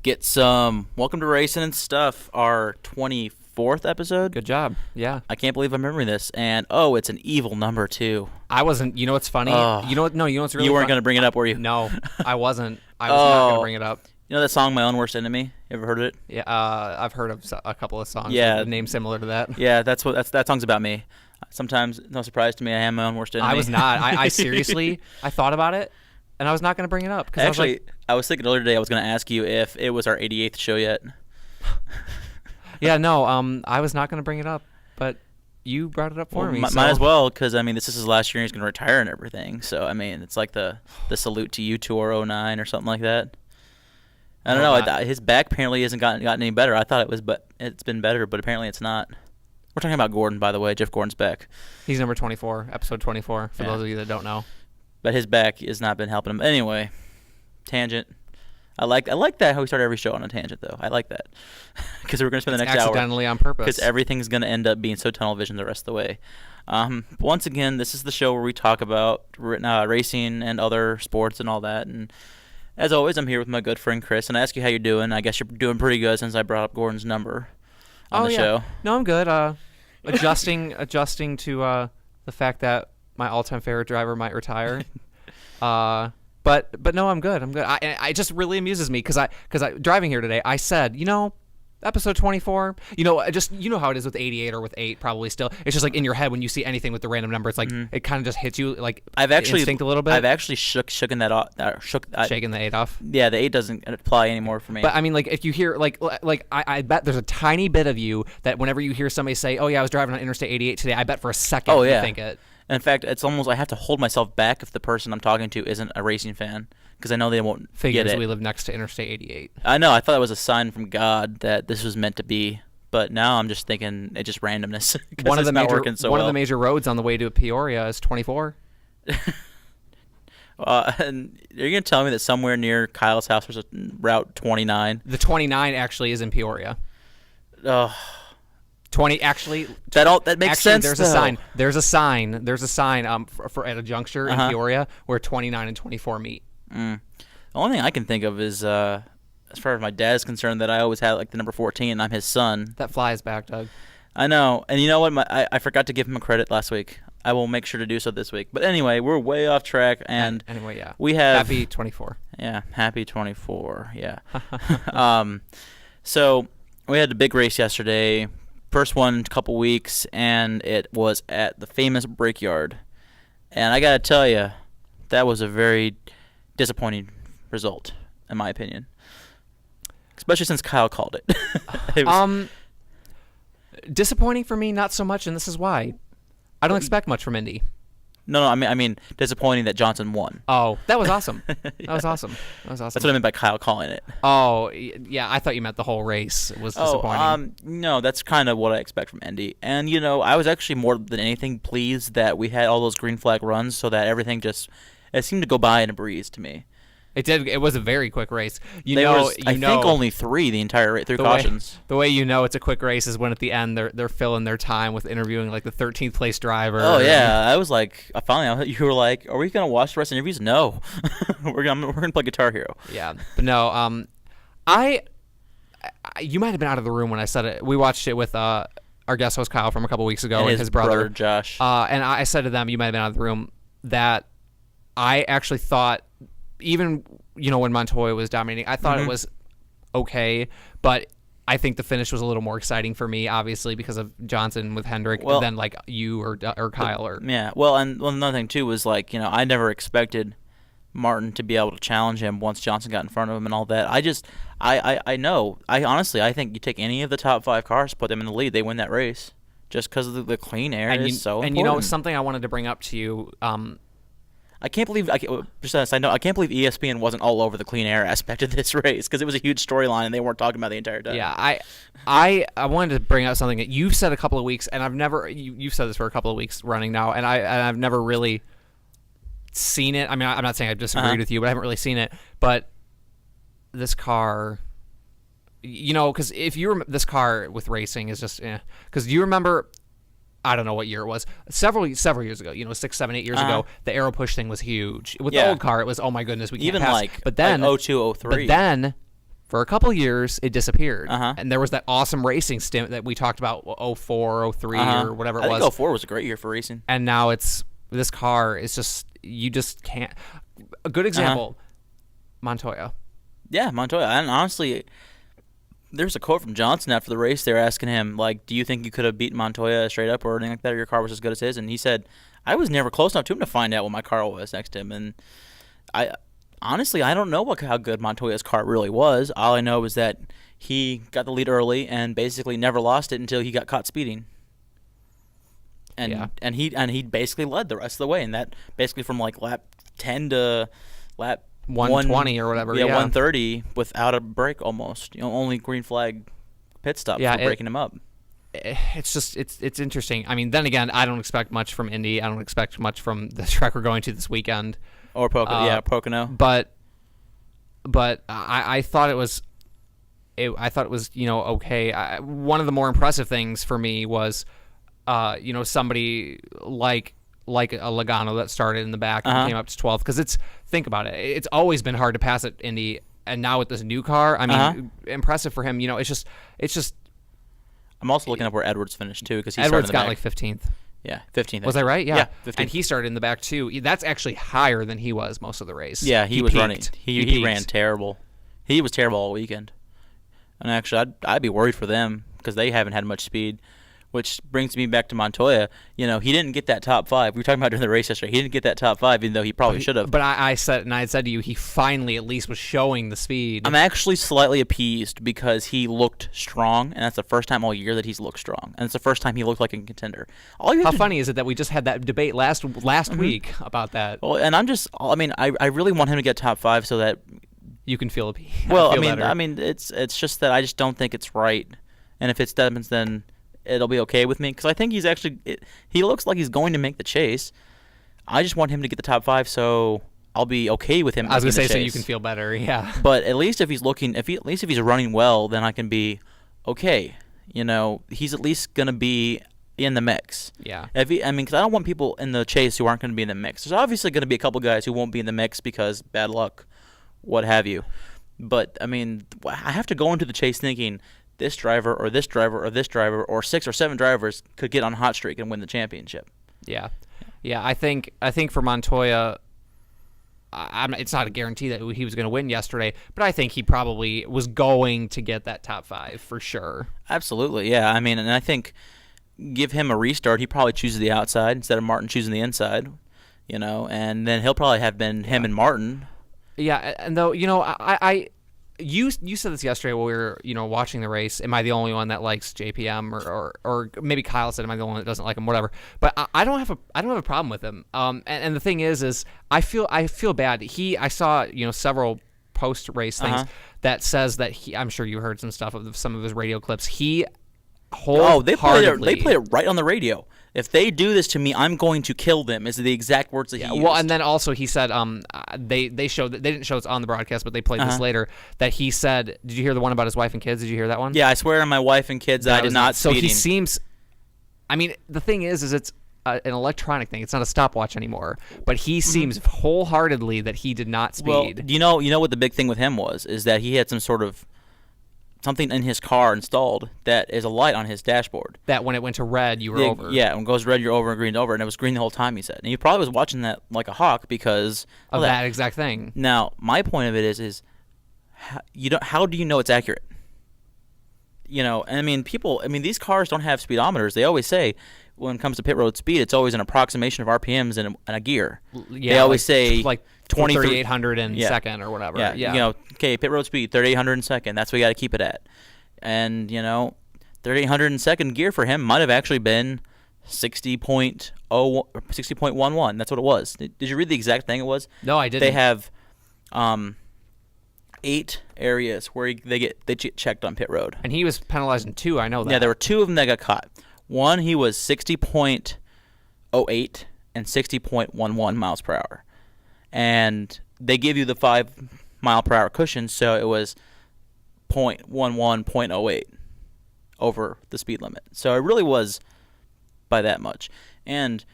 get some Welcome to Racin' and Stuff, our 24th episode. Good job. Yeah. I can't believe I'm remembering this. And, it's an evil number, too. I wasn't. You know what's funny? You know what? No, you know what's really You weren't going to bring it up, were you? No, I wasn't. I was not going to bring it up. You know that song, My Own Worst Enemy? You ever heard of it? Yeah, I've heard of a couple of songs. Yeah. With a name similar to that. Yeah, that song's about me. Sometimes, no surprise to me, I am my own worst enemy. I was not. I seriously, I thought about it, and I was not going to bring it up. Actually, I was thinking earlier today I was going to ask you if it was our 88th show yet. Yeah, no, I was not going to bring it up, but you brought it up for me. Might as well, because, this is his last year and he's going to retire and everything. So, it's like the Salute to You Tour 09 or something like that. I don't know. His back apparently hasn't gotten any better. I thought it was, but it's been better, but apparently it's not. We're talking about Gordon, by the way. Jeff Gordon's back. He's number 24, episode 24, for those of you that don't know. But his back has not been helping him. Anyway, tangent. I like that how we start every show on a tangent, though. I like that. Because we're going to spend the next hour. Accidentally on purpose. Because everything's going to end up being so tunnel vision the rest of the way. Once again, this is the show where we talk about racing and other sports and all that. And as always, I'm here with my good friend Chris. And I ask you how you're doing. I guess you're doing pretty good since I brought up Gordon's number on the show. No, I'm good. Adjusting to the fact that my all-time favorite driver might retire. But no, I'm good. I'm good. I just really amuses me because I driving here today, I said, episode 24. How it is with 88 or with 8 probably still. It's just like in your head when you see anything with the random number, it's like it kind of just hits you like instinct a little bit. I've actually shaken that off. Shaking the 8 off. Yeah, the 8 doesn't apply anymore for me. But like if you hear I bet there's a tiny bit of you that whenever you hear somebody say, "Oh yeah, I was driving on Interstate 88 today," I bet for a second you think it. In fact, it's almost I have to hold myself back if the person I'm talking to isn't a racing fan because I know they won't get it. We live next to Interstate 88. I know. I thought it was a sign from God that this was meant to be, but now I'm just thinking it's just randomness. One of the major roads on the way to Peoria is 24. And you're gonna tell me that somewhere near Kyle's house there's a Route 29? The 29 actually is in Peoria. 20 actually. That makes sense. There's a sign. There's a sign. For at a juncture in Peoria where 29 and 24 meet. The only thing I can think of is, as far as my dad's concerned, that I always had like the number 14, and I'm his son. That flies back, Doug. I know, and you know what? I forgot to give him a credit last week. I will make sure to do so this week. But anyway, we're way off track, and anyway, yeah, we have happy 24. Yeah, happy 24. Yeah. So we had the big race yesterday. First one in a couple weeks, and it was at the famous Brickyard. And I got to tell you, that was a very disappointing result, in my opinion. Especially since Kyle called it. Disappointing for me, not so much, and this is why. I don't expect much from Indy. No, I mean disappointing that Johnson won. Oh, that was awesome. That was awesome. That's what I meant by Kyle calling it. Oh, yeah, I thought you meant the whole race was disappointing. No, that's kind of what I expect from Indy. And, I was actually more than anything pleased that we had all those green flag runs so that everything it seemed to go by in a breeze to me. It did. It was a very quick race. I think only 3 the entire race, 3 cautions. The way it's a quick race is when at the end they're filling their time with interviewing like the 13th place driver. Oh yeah, I was like, finally you were like, are we gonna watch the rest of the interviews? No, we're gonna play Guitar Hero. Yeah, but no. You might have been out of the room when I said it. We watched it with our guest host Kyle from a couple weeks ago and his brother Josh. And I said to them, you might have been out of the room, that I actually thought. Even, when Montoya was dominating, I thought it was okay, but I think the finish was a little more exciting for me, obviously, because of Johnson with Hendrick than like you or Kyle. Yeah, well, and another thing, too, was like, I never expected Martin to be able to challenge him once Johnson got in front of him and all that. I know. I think you take any of the top 5 cars, put them in the lead, they win that race just because of the clean air is so important. And, something I wanted to bring up to you, I can't believe ESPN wasn't all over the clean air aspect of this race because it was a huge storyline and they weren't talking about it the entire time. Yeah, I wanted to bring up something that you've said a couple of weeks, and I've never you've said this for a couple of weeks running now, and I've never really seen it. I mean, I'm not saying I've disagreed with you, but I haven't really seen it. But this car, because if you remember, this car with racing is just because you remember. I don't know what year it was. Several years ago, 6, 7, 8 years ago, the aero push thing was huge. With the old car, it was, oh my goodness, we can't pass. But then, like 02, 03. But then For a couple years, it disappeared. Uh-huh. And there was that awesome racing stint that we talked about, 04, 03, or whatever it was. I think 04 was a great year for racing. And now this car is just, you just can't. A good example, Montoya. Yeah, Montoya. And honestly, there's a quote from Johnson after the race. They're asking him, like, do you think you could have beaten Montoya straight up or anything like that, or your car was as good as his? And he said, I was never close enough to him to find out what my car was next to him. And honestly, I don't know how good Montoya's car really was. All I know is that he got the lead early and basically never lost it until he got caught speeding. And he basically led the rest of the way, and that basically from like lap 10 to lap 120 or whatever. Yeah, 130 without a break almost. Only green flag pit stop for breaking him up. It's just it's interesting. I mean, then again, I don't expect much from Indy. I don't expect much from the track we're going to this weekend. Or Pocono. But I thought it was, okay. One of the more impressive things for me was, somebody like a Logano that started in the back and came up to 12th. Because think about it, it's always been hard to pass at Indy, and now with this new car, I mean, impressive for him. It's just. I'm also looking up where Edwards finished too, because Edwards got like 15th. Yeah, 15th. Was I right? Yeah. 15th. And he started in the back too. That's actually higher than he was most of the race. Yeah, he was peaked. running. He ran terrible. He was terrible all weekend. And actually, I'd be worried for them because they haven't had much speed. Which brings me back to Montoya. He didn't get that top 5. We were talking about during the race yesterday. He didn't get that top 5, even though he probably should have. But I had said to you, he finally at least was showing the speed. I'm actually slightly appeased because he looked strong, and that's the first time all year that he's looked strong, and it's the first time he looked like a contender. How funny is it that we just had that debate last week about that? Well, and I really want him to get top 5 so that you can feel it. Well, it's just that I just don't think it's right, and if it happens, then it'll be okay with me because I think he looks like he's going to make the chase. I just want him to get the top 5, so I'll be okay with him. I was gonna say so you can feel better, yeah. But at least if he's running well, then I can be okay. He's at least gonna be in the mix. Yeah. Because I don't want people in the chase who aren't going to be in the mix. There's obviously going to be a couple guys who won't be in the mix because bad luck, what have you. But I have to go into the chase thinking this driver or this driver or this driver or 6 or 7 drivers could get on a hot streak and win the championship. Yeah. I think for Montoya, it's not a guarantee that he was going to win yesterday, but I think he probably was going to get that top 5 for sure. Absolutely, yeah. And I think give him a restart, he probably chooses the outside instead of Martin choosing the inside, and then he'll probably have been him and Martin. Yeah, and though You said this yesterday while we were watching the race. Am I the only one that likes JPM or maybe Kyle said am I the only one that doesn't like him? Whatever. But I don't have a problem with him. And the thing is I feel bad. I saw several post race things that says that I'm sure you heard some stuff of some of his radio clips. They played it right on the radio. If they do this to me, I'm going to kill them, is the exact words that he used. Well, and then also he said, they showed, they didn't show us on the broadcast, but they played this later, that he said, did you hear the one about his wife and kids? Did you hear that one? Yeah, I swear on my wife and kids I did not speeding. So he seems, the thing is it's an electronic thing. It's not a stopwatch anymore. But he seems wholeheartedly that he did not speed. Well, you know what the big thing with him was, is that he had some sort of something in his car installed that is a light on his dashboard. That when it went to red, you were over. Yeah, when it goes red, you're over, and green, over. And it was green the whole time, he said. And he probably was watching that like a hawk because of that exact thing. Now, my point of it is how do you know it's accurate? These cars don't have speedometers. They always say when it comes to pit road speed, it's always an approximation of RPMs and a gear. Yeah, they always say like 3,800 in second or whatever. Yeah. Okay, pit road speed 3,800 in second. That's what you got to keep it at. And 3,800 in second gear for him might have actually been 60.11. That's what it was. Did you read the exact thing it was? No, I didn't. They have 8 areas where they get checked on pit road. And he was penalized in 2. I know that. Yeah, there were 2 of them that got caught. One, he was 60.08 and 60.11 miles per hour. And they give you the 5 mile per hour cushion, so it was 0.11, 0.08 over the speed limit. So it really was by that much. And